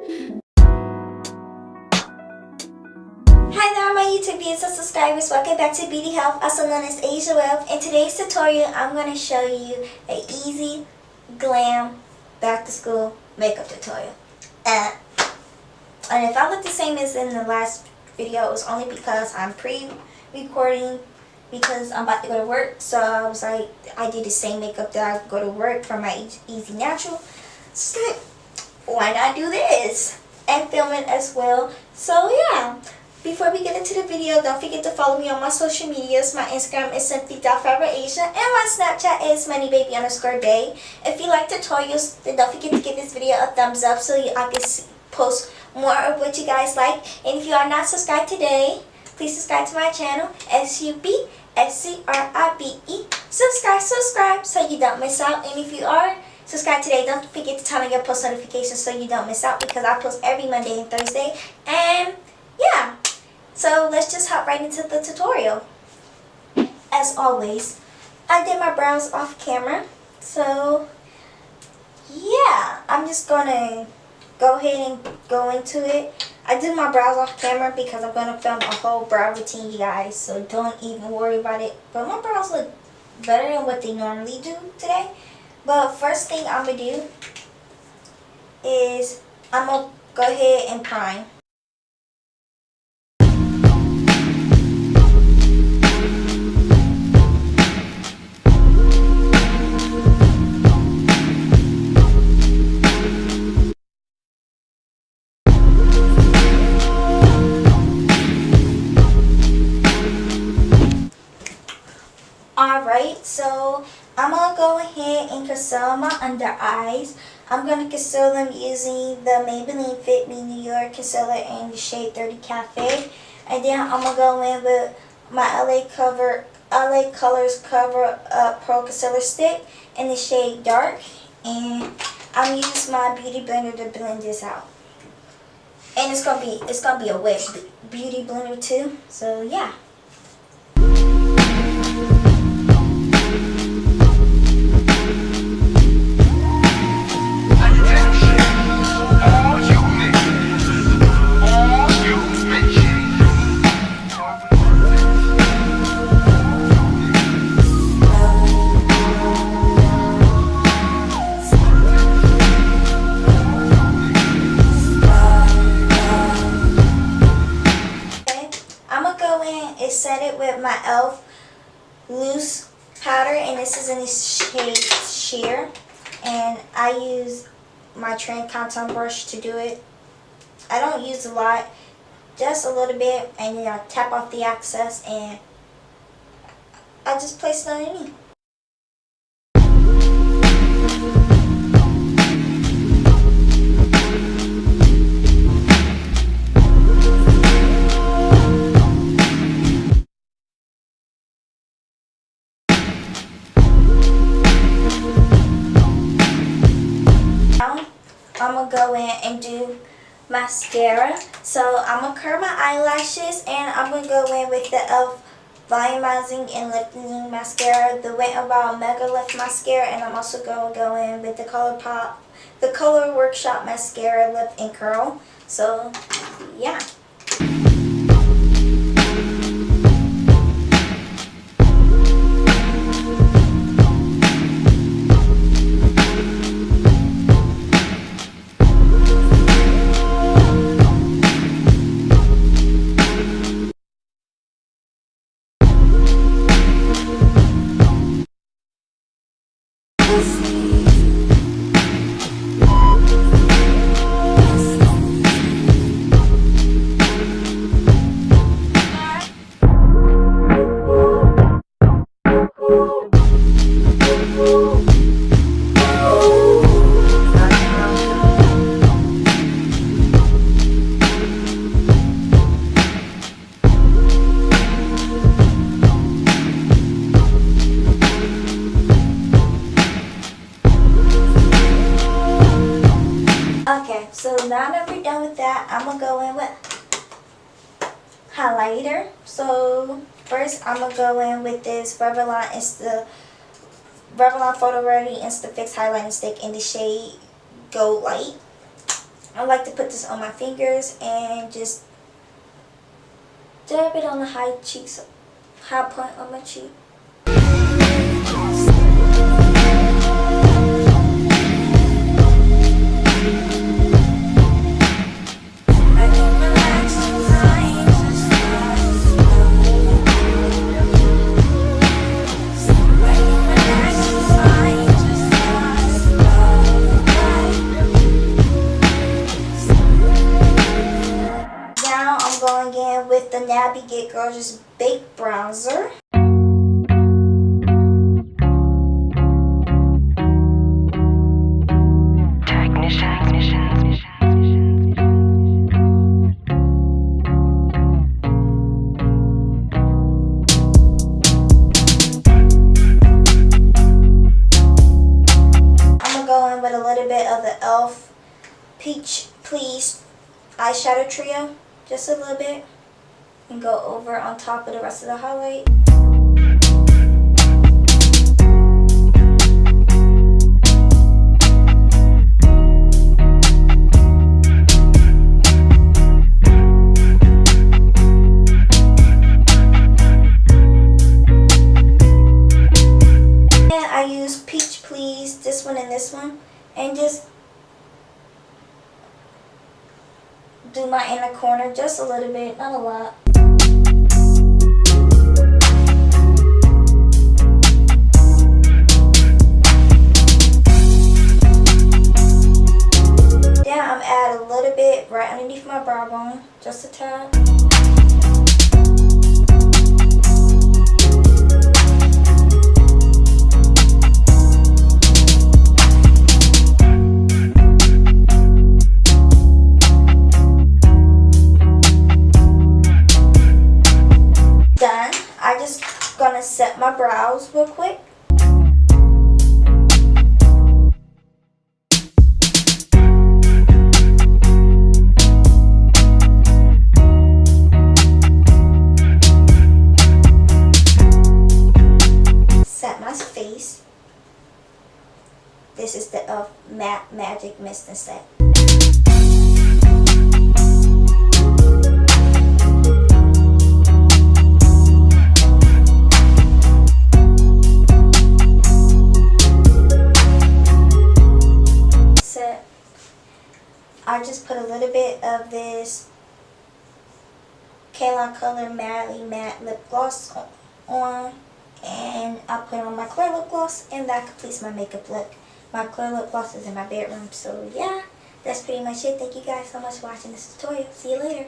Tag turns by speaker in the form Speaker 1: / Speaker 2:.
Speaker 1: Hi there my YouTube viewers and subscribers, welcome back to Beauty Health, also known as H.E.R. In today's tutorial, I'm going to show you an easy, glam, back to school makeup tutorial. And if I look the same as in the last video, it was only because I'm pre-recording because I'm about to go to work. So I was like, I did the same makeup that I go to work for my easy natural. So why not do this? And film it as well. So yeah. Before we get into the video, don't forget to follow me on my social medias. My Instagram is simply.forever_Asia and my Snapchat is moneybaby_day. If you like tutorials, then don't forget to give this video a thumbs up so I can post more of what you guys like. And if you are not subscribed today, please subscribe to my channel, SUBSCRIBE. Subscribe so you don't miss out. And if you are subscribed today, don't forget to turn on your post notifications so you don't miss out because I post every Monday and Thursday. And yeah. So let's just hop right into the tutorial. As always, I did my brows off camera. So yeah, I'm just gonna go ahead and go into it. I did my brows off camera because I'm gonna film a whole brow routine, you guys. So don't even worry about it. But my brows look better than what they normally do today. But first thing I'm gonna do is I'm gonna go ahead and prime. Alright, so I'm going to go ahead and conceal my under eyes. I'm going to conceal them using the Maybelline Fit Me New York concealer in the shade 30 Cafe. And then I'm going to go in with my LA Colors Cover Up Pro Concealer Stick in the shade Dark. And I'm going to use my Beauty Blender to blend this out. And it's going to be a wet Beauty Blender too. So yeah. Set it with my e.l.f. loose powder, and this is in the shade H.E.R. And I use my Trend Contour brush to do it. I don't use a lot, just a little bit, and then I tap off the excess and I just place it underneath. I'm going to go in and do mascara. So I'm going to curl my eyelashes and I'm going to go in with the e.l.f. Volumizing and Lifting Mascara, the Wet n Wild Mega Lift Mascara, and I'm also going to go in with the Color Workshop Mascara Lift and Curl. So yeah. So now that we're done with that, I'm going to go in with highlighter. So first I'm going to go in with this Revlon Photo Ready Insta Fix Highlighting Stick in the shade Gold Light. I like to put this on my fingers and just dab it on the high point on my cheek. Going in with the Navigate Gorgeous Bake Bronzer. I'm gonna go in with a little bit of the e.l.f. Peach Please eyeshadow trio. Just a little bit, and go over on top of the rest of the highlight. And I use Peach Please, this one and this one, and just do my inner corner just a little bit, not a lot. Then I'm add a little bit right underneath my brow bone, just a tad. I just gonna set my brows real quick. Set my face. This is the e.l.f. Matte Magic Mist and Set. I just put a little bit of this K-Line Color Madly Matte Lip Gloss on, and I put on my clear lip gloss, and that completes my makeup look. My clear lip gloss is in my bedroom, so yeah, that's pretty much it. Thank you guys so much for watching this tutorial. See you later.